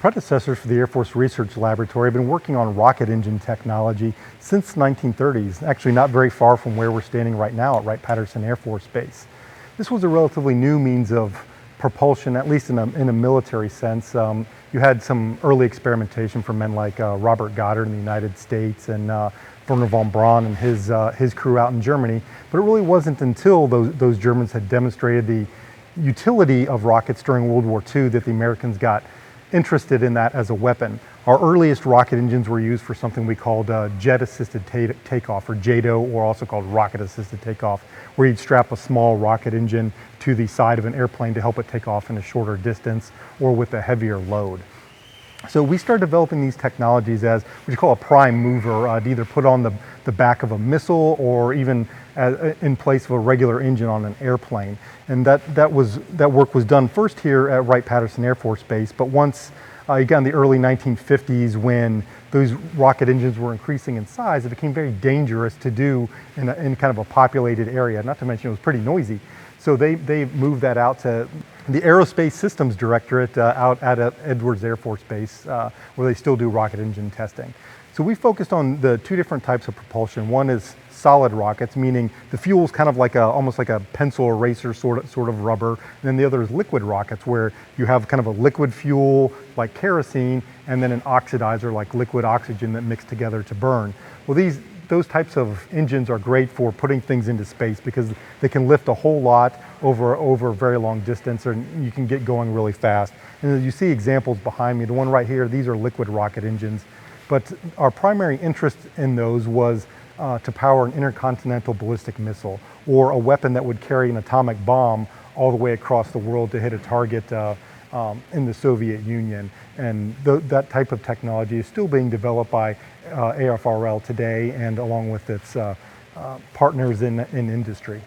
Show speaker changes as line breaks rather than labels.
predecessors for the Air Force Research Laboratory have been working on rocket engine technology since the 1930s, actually not very far from where we're standing right now at Wright-Patterson Air Force Base. This was a relatively new means of propulsion, at least in a military sense. You had some early experimentation from men like Robert Goddard in the United States and Werner von Braun and his crew out in Germany, but it really wasn't until those Germans had demonstrated the utility of rockets during World War II that the Americans got interested in that as a weapon. Our earliest rocket engines were used for something we called jet-assisted takeoff, or JATO, or also called rocket-assisted takeoff, where you'd strap a small rocket engine to the side of an airplane to help it take off in a shorter distance or with a heavier load. So we started developing these technologies as what you call a prime mover, to either put on the back of a missile or even in place of a regular engine on an airplane. And that work was done first here at Wright-Patterson Air Force Base, but once you got in the early 1950s, when those rocket engines were increasing in size, it became very dangerous to do in kind of a populated area, not to mention it was pretty noisy. So they moved that out to the Aerospace Systems Directorate out at Edwards Air Force Base, where they still do rocket engine testing. So we focused on the two different types of propulsion. One is solid rockets, meaning the fuel is kind of like almost like a pencil eraser sort of rubber. And then the other is liquid rockets, where you have kind of a liquid fuel like kerosene and then an oxidizer like liquid oxygen that mix together to burn. Well, those types of engines are great for putting things into space because they can lift a whole lot over a very long distance, and you can get going really fast. And as you see examples behind me, the one right here, these are liquid rocket engines. But our primary interest in those was to power an intercontinental ballistic missile, or a weapon that would carry an atomic bomb all the way across the world to hit a target in the Soviet Union. And that type of technology is still being developed by AFRL today, and along with its partners in industry.